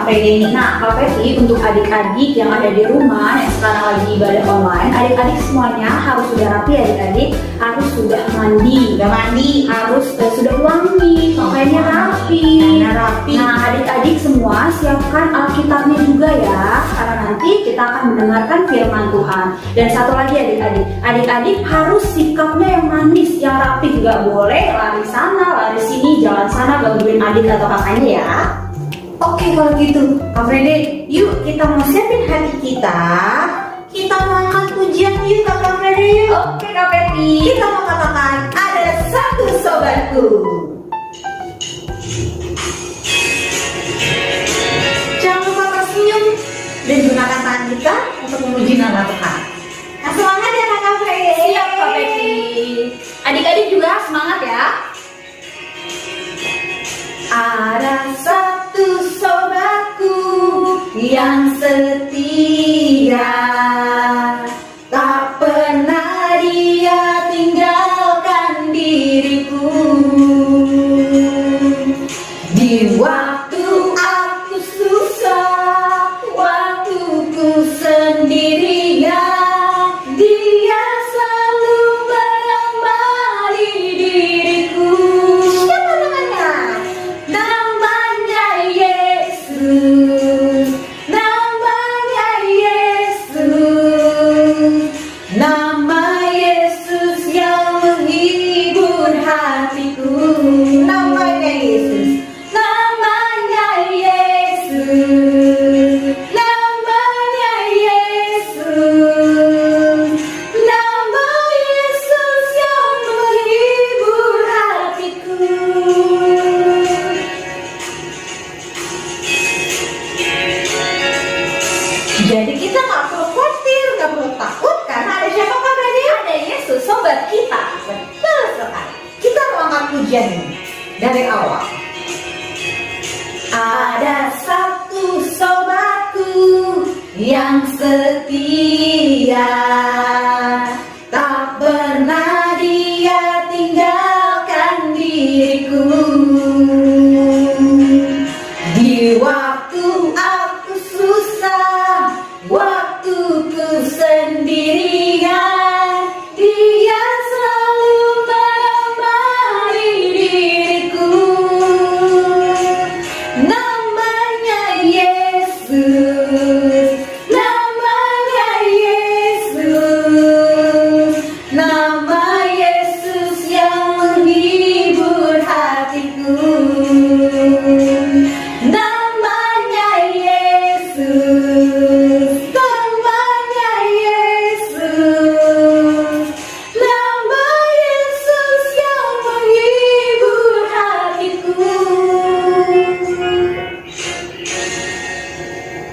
Freddy ini. Nah, Kak Freddy, untuk adik-adik yang ada di rumah yang sekarang lagi ibadah online, adik-adik semuanya harus sudah rapi, adik-adik harus sudah mandi, harus sudah wangi, pakaiannya rapi. Nah, adik-adik semua siapkan Alkitabnya juga ya, karena nanti kita akan mendengarkan firman Tuhan. Dan satu lagi adik-adik harus sikapnya yang manis, yang rapi, nggak boleh lari sana, lari sini, jalan sana gangguin adik atau kakaknya ya. Oke, kalau gitu Kak Freddy, yuk kita mau siapin hati kita mau angkat pujian yuk Kak Freddy. Oke Kak Freddy, kita mau katakan ada satu sobatku. Jangan lupa tersenyum dan gunakan tangan kita untuk memuji nama Tuhan. Nah, semangat ya Kak Freddy. Siap Kak Freddy. Adik-adik juga semangat ya. Ada satu sobatku yang setia, tak pernah dia tinggalkan diriku. Di waktu aku susah, waktuku sendirian, dia selalu menemani diriku. Siapa namanya? Namanya Yesus, namanya Yesus, nama Yesus yang menghibur hatiku. Namanya Yesus, namanya Yesus, namanya Yesus, nama Yesus yang menghibur hatiku. Jadi kita nggak perlu khawatir, nggak perlu takut karena ada siapa Kak Freddy? Ada Yesus, sobat kita. Betul sekali. Kita mau angkat pujian ini dari awal. Ada satu sobatku yang setia, tak pernah dia tinggalkan diriku. Di waktu aku susah, waktuku sendirian, dia selalu menemani diriku. Namanya Yesus, namanya Yesus, nama Yesus yang menghibur hatiku. Namanya Yesus, namanya Yesus, nama Yesus yang menghibur hatiku.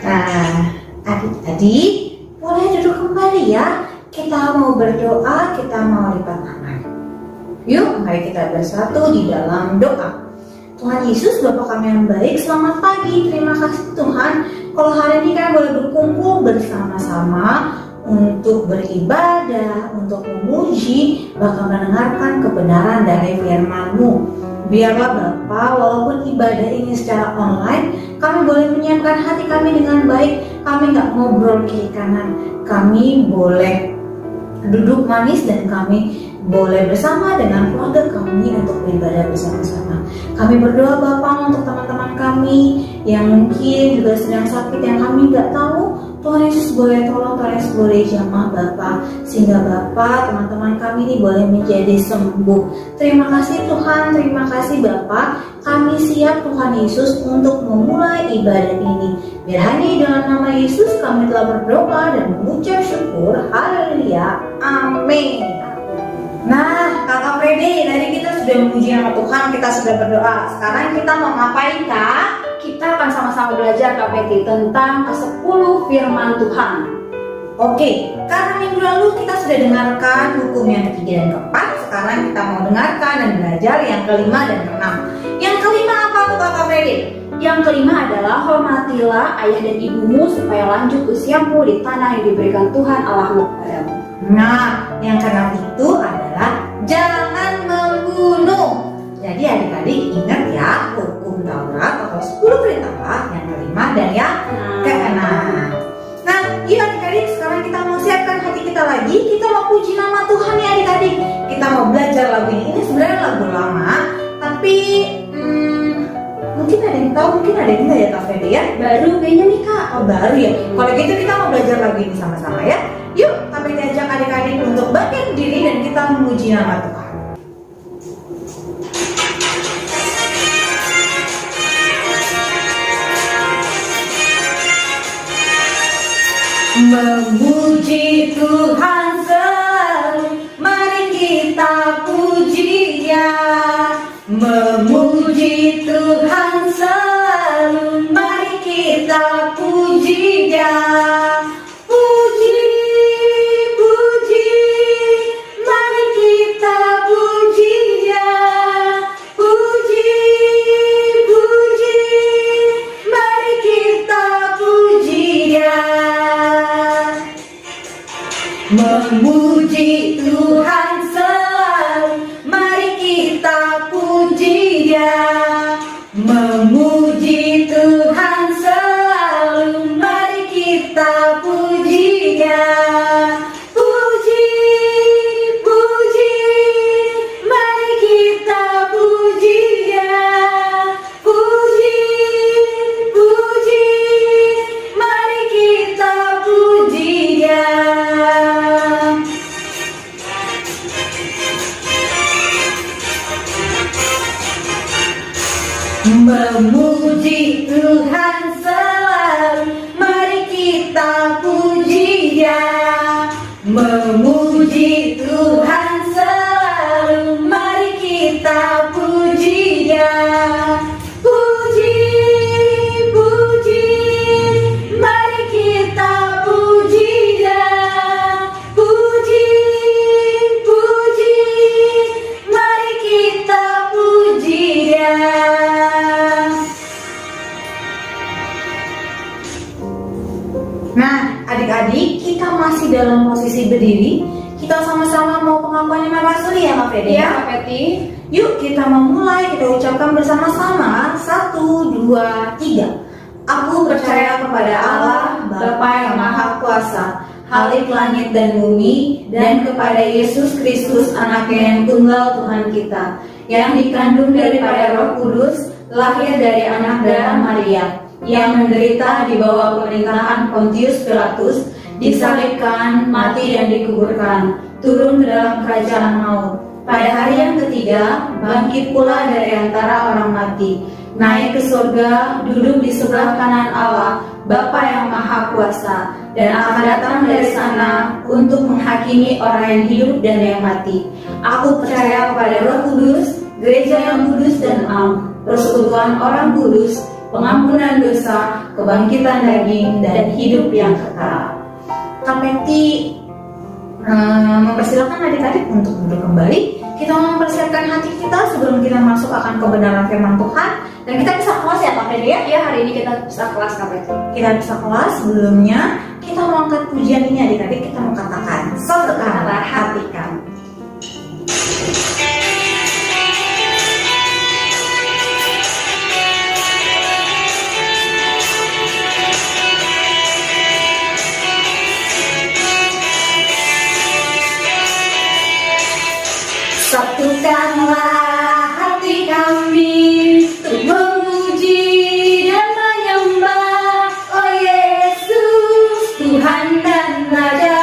Nah, adik-adik boleh duduk kembali ya. Kita mau berdoa, kita mau lipat tangan. Yuk, mari kita bersatu di dalam doa. Tuhan Yesus, Bapa kami yang baik, selamat pagi. Terima kasih Tuhan, kalau hari ini kami boleh berkumpul bersama-sama untuk beribadah, untuk memuji, bahkan mendengarkan kebenaran dari firman-Mu. Biarlah Bapa, walaupun ibadah ini secara online, kami boleh menyiapkan hati kami dengan baik. Kami nggak ngobrol kiri kanan, kami boleh duduk manis dan kami boleh bersama dengan keluarga kami untuk beribadah bersama-sama. Kami berdoa Bapa untuk teman-teman kami yang mungkin juga sedang sakit, yang kami nggak tahu. Tuhan Yesus boleh tolong, Tuhan Yesus boleh jamah Bapa, sehingga Bapa teman-teman kami ini boleh menjadi sembuh. Terima kasih Tuhan, terima kasih Bapa. Kami siap Tuhan Yesus untuk memulai ibadah ini. Biar hanya di dalam nama Yesus kami telah berdoa dan mengucap syukur. Haleluya, amin. Nah, Kakak Freddy, tadi kita sudah memuji nama Tuhan, kita sudah berdoa. Sekarang kita mau ngapain, Kak? Kita akan sama-sama belajar Kak Freddy tentang ke-10 firman Tuhan. Oke, karena minggu lalu kita sudah dengarkan hukum yang ketiga dan keempat. Sekarang kita mau dengarkan dan belajar yang kelima dan keenam. Yang kelima apa tuh Kakak Freddy? Yang kelima adalah hormatilah ayah dan ibumu supaya lanjut usiamu di tanah yang diberikan Tuhan Allahmu kepadamu. Nah, yang keenam itu adalah jangan membunuh. Jadi adik-adik ingat ya, hukum Taurat atau 10 perintah Allah yang yang kelima dan yang keenam. Nah, yuk adik-adik, sekarang kita mau siapkan hati kita lagi. Kita mau puji nama Tuhan ya adik-adik. Kita mau belajar lagu ini. Ini sebenarnya lagu lama, tapi mungkin ada yang tahu, mungkin ada yang enggak ya Kak Fede ya? Baru kayaknya nih Kak. Oh baru ya. Kalau gitu kita mau belajar lagu ini sama-sama ya. Yuk, kami diajak adik-adik untuk bangkit diri dan kita memuji nama Tuhan. Memuji Tuhan selalu, mari kita puji Dia. Memuji Tuhan selalu, mari kita puji Dia. Puji, puji, mari kita puji Dia. Puji, puji, mari kita puji Dia. Memuji Tuhan selalu, mari kita puji Dia. Memuji Tuhan selalu, mari kita puji Dia. Puji, puji, mari kita puji Dia. Puji, puji, mari kita puji Dia. Memuji Tuhan selalu, mari kita puji Dia. Memuji Tuhan selalu, mari kita puji Dia. Puji, puji, mari kita puji Dia. Puji, puji, mari kita puji Dia. Nah, adik-adik, kita masih dalam posisi berdiri. Kita sama-sama mau pengakuan iman rasuli ya, Kak Fede? Iya Kak Peti. Yuk, kita memulai. Kita ucapkan bersama-sama. 1, 2, 3. Aku percaya kepada Allah, Bapa yang Maha Kuasa, Khalik langit dan bumi, dan kepada Yesus Kristus, Anaknya yang tunggal Tuhan kita, yang dikandung daripada Roh Kudus, lahir dari anak darah Maria, yang menderita di bawah pemerintahan Pontius Pilatus, disalibkan, mati dan dikuburkan, turun ke dalam kerajaan maut. Pada hari yang ketiga, bangkit pula dari antara orang mati, naik ke surga, duduk di sebelah kanan Allah, Bapa yang Maha Kuasa, dan akan datang dari sana untuk menghakimi orang yang hidup dan yang mati. Aku percaya kepada Roh Kudus, gereja yang kudus dan am, persekutuan orang kudus, pengampunan dosa, kebangkitan daging, dan hidup yang kekal. Kak Peti mempersilakan adik-adik untuk duduk kembali. Kita mempersiapkan hati kita sebelum kita masuk akan kebenaran firman Tuhan. Dan kita bisa kelas ya Kak Peti ya? Iya, hari ini kita bisa kelas Kak Peti. Kita bisa kelas, sebelumnya kita mau angkat pujian ini adik-adik. Kita mau katakan, satukanlah hati kami. Satukanlah hati kami untuk memuji dan menyembah, oh Yesus, Tuhan dan Raja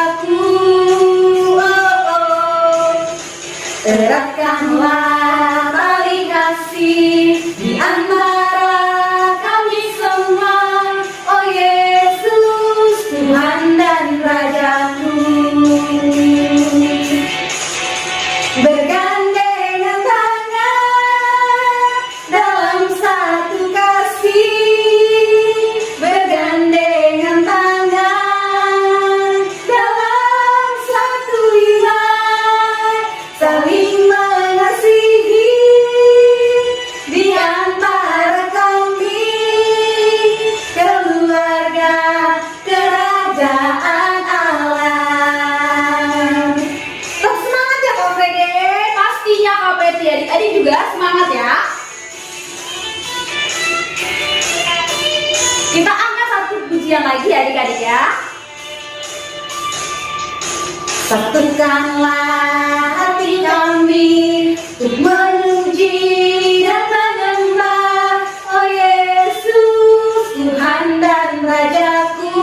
Satukanlah hati kami untuk memuji dan menyembah, oh Yesus, Tuhan dan Rajaku.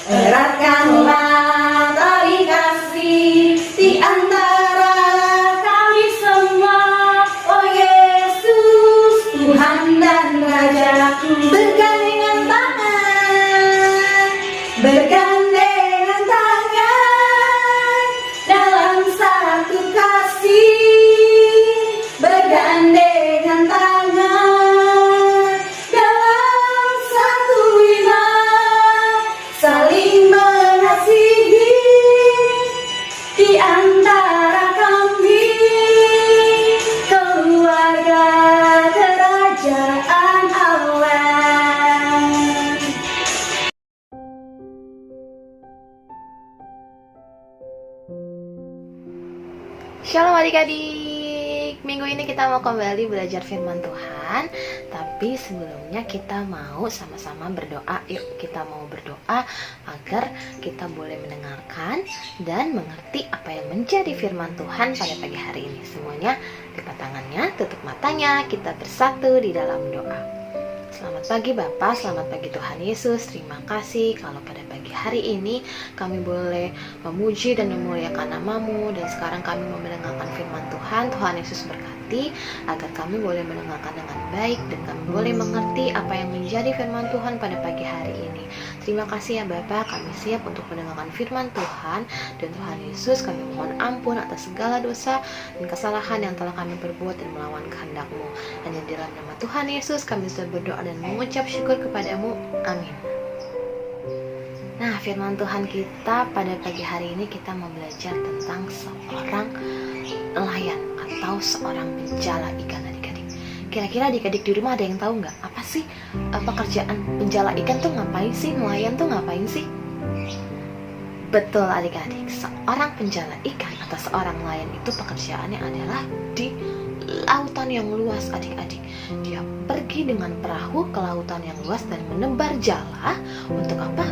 Eratkanlah tali kasih di antara kami semua, oh Yesus, Tuhan dan Rajaku. Bergandengan tangan, bergandengan tangan dalam satu kasih, bergandengan tangan dalam satu iman, saling mengasihi di antara kami, keluarga kerajaan Allah. Shalom adik-adik, minggu ini kita mau kembali belajar firman Tuhan. Tapi sebelumnya kita mau sama-sama berdoa. Yuk kita mau berdoa agar kita boleh mendengarkan dan mengerti apa yang menjadi firman Tuhan pada pagi hari ini. Semuanya lipat tangannya, tutup matanya, kita bersatu di dalam doa. Selamat pagi Bapa, selamat pagi Tuhan Yesus. Terima kasih kalau pada pagi hari ini kami boleh memuji dan memuliakan nama-Mu. Dan sekarang kami mau mendengarkan firman Tuhan. Tuhan Yesus berkati agar kami boleh mendengarkan dengan baik dan kami boleh mengerti apa yang menjadi firman Tuhan pada pagi hari ini. Terima kasih ya Bapa, kami siap untuk mendengarkan firman Tuhan. Dan Tuhan Yesus, kami mohon ampun atas segala dosa dan kesalahan yang telah kami perbuat dan melawan kehendak-Mu. Hanya di dalam nama Tuhan Yesus kami sudah berdoa dan mengucap syukur kepadamu. Amin. Nah, firman Tuhan kita pada pagi hari ini kita mau belajar tentang seorang nelayan atau seorang penjala ikan adik-adik. Kira-kira adik-adik di rumah ada yang tahu nggak? Apa sih pekerjaan penjala ikan tuh ngapain sih? Nelayan tuh ngapain sih? Betul adik-adik, seorang penjala ikan atau seorang nelayan itu pekerjaannya adalah di lautan yang luas adik-adik. Dia pergi dengan perahu ke lautan yang luas dan menebar jala. Untuk apa?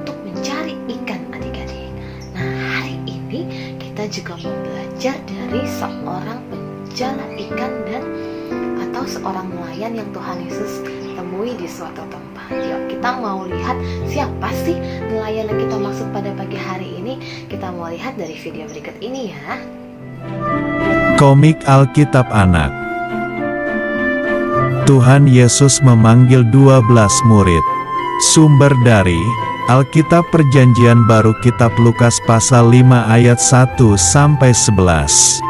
Untuk mencari ikan adik-adik. Nah, hari ini kita juga mau belajar dari seorang penjala ikan dan atau seorang nelayan yang Tuhan Yesus temui di suatu tempat. Yuk kita mau lihat siapa sih nelayan yang kita maksud pada pagi hari ini. Kita mau lihat dari video berikut ini ya. Komik Alkitab Anak. Tuhan Yesus memanggil 12 murid. Sumber dari Alkitab Perjanjian Baru Kitab Lukas pasal 5 ayat 1 sampai 11.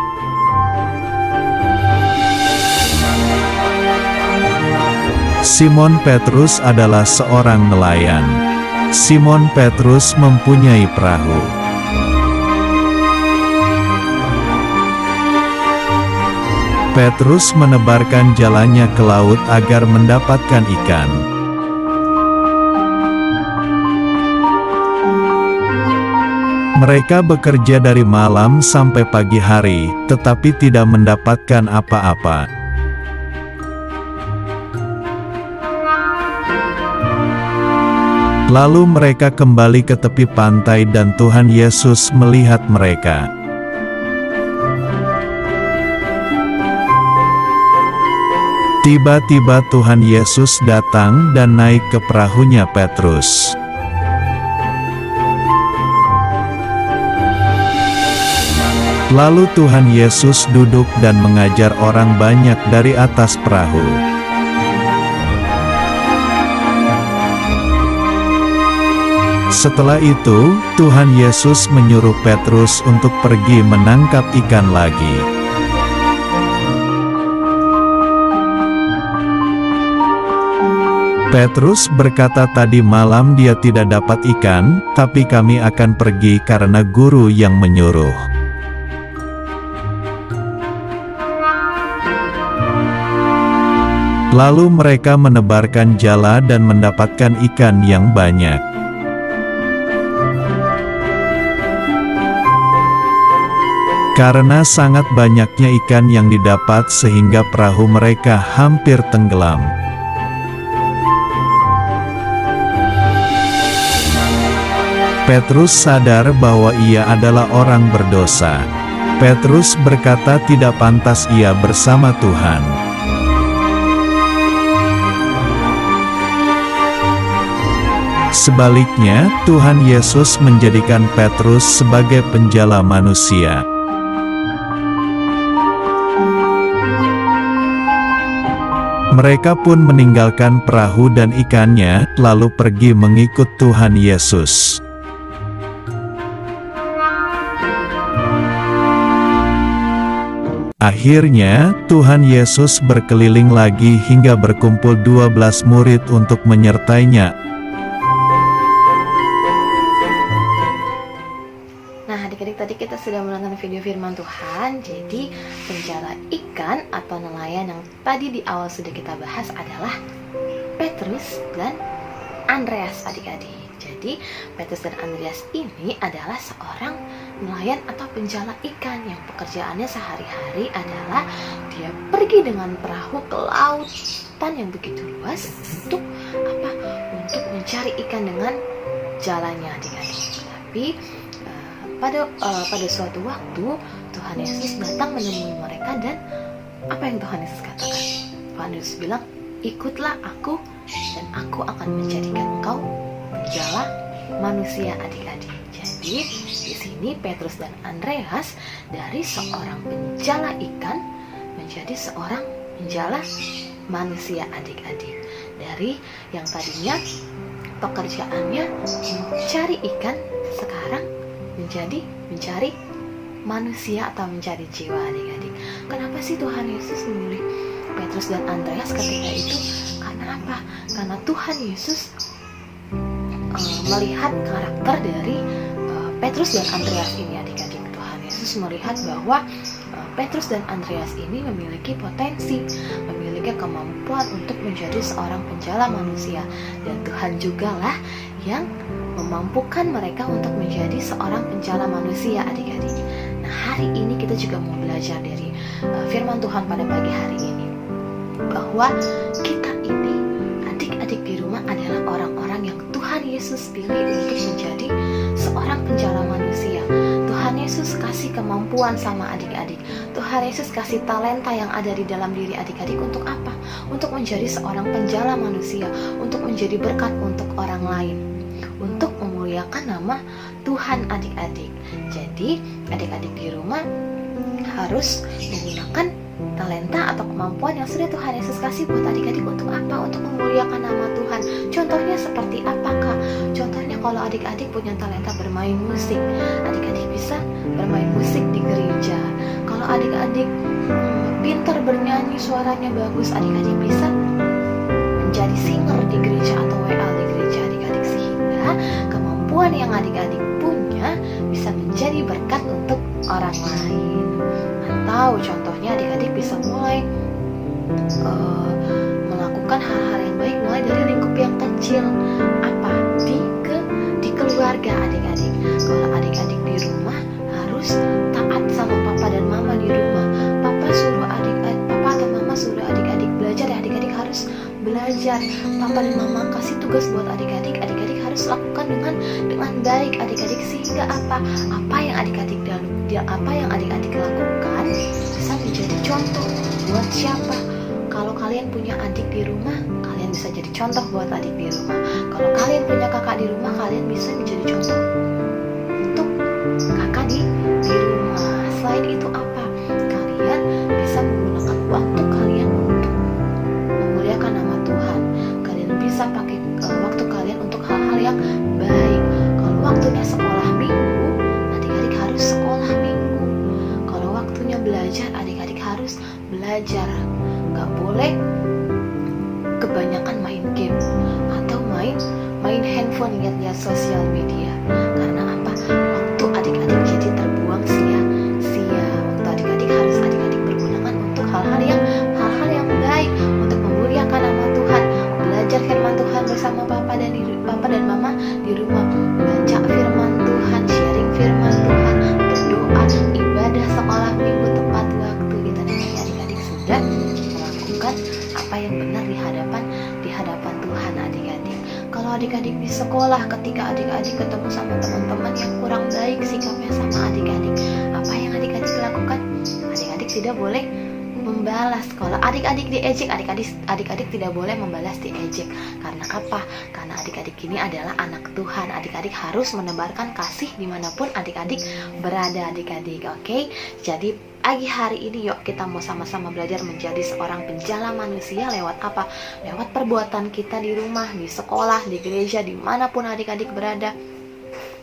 Simon Petrus adalah seorang nelayan. Simon Petrus mempunyai perahu. Petrus menebarkan jalannya ke laut agar mendapatkan ikan. Mereka bekerja dari malam sampai pagi hari, tetapi tidak mendapatkan apa-apa. Lalu mereka kembali ke tepi pantai dan Tuhan Yesus melihat mereka. Tiba-tiba Tuhan Yesus datang dan naik ke perahunya Petrus. Lalu Tuhan Yesus duduk dan mengajar orang banyak dari atas perahu. Setelah itu, Tuhan Yesus menyuruh Petrus untuk pergi menangkap ikan lagi. Petrus berkata, "Tadi malam dia tidak dapat ikan, tapi kami akan pergi karena guru yang menyuruh." Lalu mereka menebarkan jala dan mendapatkan ikan yang banyak. Karena sangat banyaknya ikan yang didapat sehingga perahu mereka hampir tenggelam. Petrus sadar bahwa ia adalah orang berdosa. Petrus berkata tidak pantas ia bersama Tuhan. Sebaliknya, Tuhan Yesus menjadikan Petrus sebagai penjala manusia. Mereka pun meninggalkan perahu dan ikannya, lalu pergi mengikut Tuhan Yesus. Akhirnya, Tuhan Yesus berkeliling lagi hingga berkumpul 12 murid untuk menyertainya. Nah, adik-adik, tadi kita sudah menonton video firman Tuhan. Jadi, penjala ikan atau nelayan yang tadi di awal sudah kita bahas adalah Petrus dan Andreas, adik-adik. Jadi, Petrus dan Andreas ini adalah seorang nelayan atau penjala ikan yang pekerjaannya sehari-hari adalah dia pergi dengan perahu ke lautan yang begitu luas untuk apa? Untuk mencari ikan dengan jalannya, adik-adik. Tapi pada suatu waktu Tuhan Yesus datang menemui mereka, dan apa yang Tuhan Yesus katakan? Tuhan Yesus bilang, ikutlah aku dan aku akan menjadikan engkau penjala manusia, adik-adik. Jadi di sini Petrus dan Andreas dari seorang penjala ikan menjadi seorang penjala manusia, adik-adik. Dari yang tadinya pekerjaannya mencari ikan, sekarang menjadi mencari manusia atau mencari jiwa, adik-adik. Kenapa sih Tuhan Yesus memilih Petrus dan Andreas ketika itu? Karena apa? Karena Tuhan Yesus melihat karakter dari Petrus dan Andreas ini, adik-adik. Tuhan Yesus melihat bahwa Petrus dan Andreas ini memiliki potensi, memiliki kemampuan untuk menjadi seorang penjala manusia, dan Tuhan jugalah yang memampukan mereka untuk menjadi seorang penjala manusia, adik-adik. Nah, hari ini kita juga mau belajar dari firman Tuhan pada pagi hari ini, bahwa kita ini, adik-adik di rumah, adalah orang-orang yang Tuhan Yesus pilih untuk menjadi seorang penjala manusia. Tuhan Yesus kasih kemampuan sama adik-adik. Tuhan Yesus kasih talenta yang ada di dalam diri adik-adik untuk apa? Untuk menjadi seorang penjala manusia, untuk menjadi berkat untuk orang lain, untuk memuliakan nama Tuhan, adik-adik. Jadi adik-adik di rumah harus menggunakan talenta atau kemampuan yang sudah Tuhan Yesus kasih buat adik-adik untuk apa? Untuk memuliakan nama Tuhan. Contohnya seperti apakah? Contohnya kalau adik-adik punya talenta bermain musik, adik-adik bisa bermain musik di gereja. Kalau adik-adik pintar bernyanyi, suaranya bagus, adik-adik bisa menjadi singer di gereja atau WL di gereja, adik-adik. Sehingga kemampuan yang adik-adik punya bisa menjadi berkat untuk orang lain. Atau contohnya adik-adik bisa mulai melakukan hal-hal yang baik mulai dari lingkup yang kecil. Apa? Di keluarga, adik-adik. Kalau adik-adik di rumah harus taat sama papa dan mama di rumah. Papa atau mama suruh adik-adik belajar, ya adik-adik harus belajar. Papa dan mama kasih tugas buat adik-adik, adik-adik harus lakukan dengan baik, adik-adik. Sehingga apa yang adik-adik lakukan bisa menjadi contoh buat siapa? Kalau kalian punya adik di rumah, kalian bisa jadi contoh buat adik di rumah. Kalau kalian punya kakak di rumah, kalian bisa menjadi contoh untuk kakak di rumah. Selain itu apa? Kalian bisa menggunakan waktu kalian untuk memuliakan nama Tuhan. Kalian bisa pakai waktu kalian untuk hal-hal yang baik. Kalau waktunya sekolah minggu, adik-adik harus sekolah minggu. Kalau waktunya belajar, adik-adik harus belajar. Gak boleh kebanyakan main game atau main handphone, lihat sosial media. Karena apa? Waktu adik-adik jadi terbuang sia-sia. Waktu adik-adik harus adik-adik pergunakan untuk hal-hal yang baik, untuk memuliakan nama Tuhan. Belajar firman Tuhan bersama papa dan mama di rumah. Baca firman Tuhan, sharing firman Tuhan, berdoa, ibadah sekolah minggu tepat waktu. Itu namanya adik-adik sudah melakukan apa yang benar di hadapan Tuhan, adik-adik. Kalau adik-adik di sekolah, ketika adik-adik ketemu sama teman-teman yang kurang baik sikapnya sama adik-adik, apa yang adik-adik lakukan? Adik-adik tidak boleh membalas. Kalau adik-adik diejek, adik-adik tidak boleh membalas diejek. Karena apa? Karena adik-adik ini adalah anak Tuhan. Adik-adik harus menebarkan kasih dimanapun adik-adik berada, adik-adik. Oke? Jadi pagi hari ini yuk kita mau sama-sama belajar menjadi seorang penjala manusia lewat apa? Lewat perbuatan kita di rumah, di sekolah, di gereja, dimanapun adik-adik berada.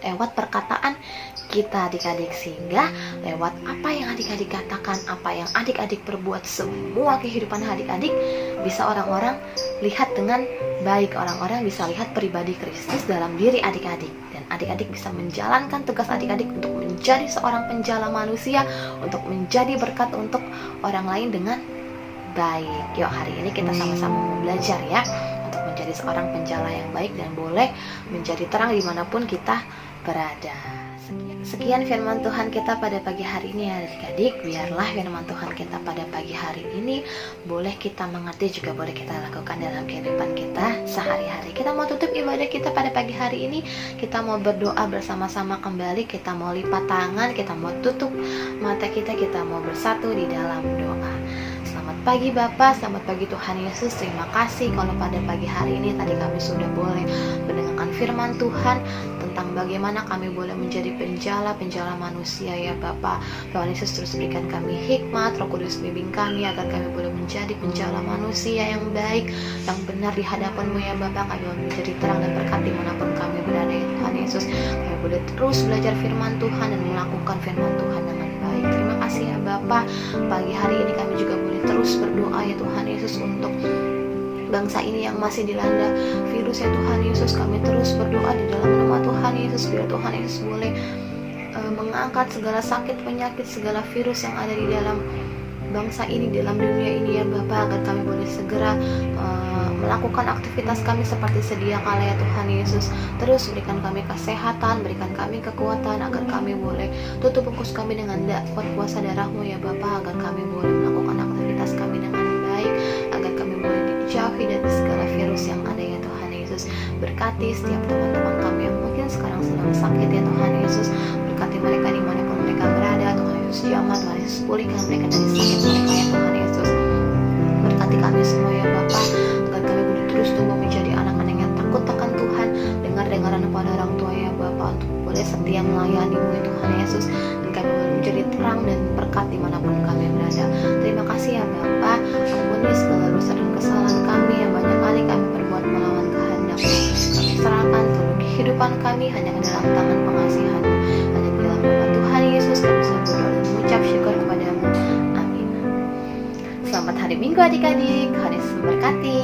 Lewat perkataan kita adik-adik, sehingga lewat apa yang adik-adik katakan, apa yang adik-adik perbuat, semua kehidupan adik-adik bisa orang-orang lihat dengan baik. Orang-orang bisa lihat pribadi Kristus dalam diri adik-adik, dan adik-adik bisa menjalankan tugas adik-adik untuk menjadi seorang penjala manusia, untuk menjadi berkat untuk orang lain dengan baik. Yuk hari ini kita sama-sama mau belajar ya, untuk menjadi seorang penjala yang baik dan boleh menjadi terang dimanapun kita berada. Sekian firman Tuhan kita pada pagi hari ini ya adik-adik. Biarlah firman Tuhan kita pada pagi hari ini boleh kita mengerti, juga boleh kita lakukan dalam kehidupan kita sehari-hari. Kita mau tutup ibadah kita pada pagi hari ini. Kita mau berdoa bersama-sama kembali. Kita mau lipat tangan, kita mau tutup mata kita mau bersatu di dalam doa. Selamat pagi Bapak, selamat pagi Tuhan Yesus. Terima kasih kalau pada pagi hari ini tadi kami sudah boleh mendengarkan firman Tuhan tentang bagaimana kami boleh menjadi penjala manusia ya Bapak. Tuhan Yesus terus berikan kami hikmat, Roh Kudus bimbing kami agar kami boleh menjadi penjala manusia yang baik, yang benar di hadapan-Mu ya Bapak. Kami boleh menjadi terang dan berkat dimanapun kami berada ya Tuhan Yesus. Kami boleh terus belajar firman Tuhan dan melakukan firman Tuhan dengan baik. Terima kasih ya Bapak. Pagi hari ini kami juga boleh terus berdoa ya Tuhan Yesus untuk bangsa ini yang masih dilanda virus ya Tuhan Yesus. Kami terus berdoa di dalam nama Tuhan Yesus, biar Tuhan Yesus boleh mengangkat segala sakit, penyakit, segala virus yang ada di dalam bangsa ini, dalam dunia ini ya Bapak, agar kami boleh segera melakukan aktivitas kami seperti sedia kala ya Tuhan Yesus. Terus berikan kami kesehatan, berikan kami kekuatan, agar kami boleh tutup bungkus kami dengan kuasa darah-Mu ya Bapak, agar kami boleh melakukan aktivitas kami dengan baik, agar kami boleh dijauhi dari segala virus yang ada ya Tuhan Yesus. Berkati setiap teman-teman kami yang mungkin sekarang sedang sakit ya Tuhan Yesus. Berkati mereka dimanapun mereka berada, Tuhan Yesus jamah, Tuhan Yesus pulihkan mereka dari sakit mereka ya Tuhan Yesus. Berkati kami semua ya Bapak, agar kami boleh terus tumbuh menjadi anak-anak yang takut akan Tuhan, dengar-dengaran pada orang tua ya Bapak, untuk boleh setia melayani-Mu ya Tuhan Yesus, dan kami boleh menjadi terang dan berkat dimanapun kami berada. Terima kasih ya Bapak, ampuni segala dosa dan kesalahan kami yang banyak kali kami perbuat melawan kehendak-Mu. Kami serahkan seluruh kehidupan kami hanya ke dalam tangan pengasihan-Mu. Hanya di dalam nama Tuhan Yesus kami bisa berdoa dan mengucap syukur kepada-Mu. Amin. Selamat hari Minggu adik-adik, Tuhan Yesus memberkati.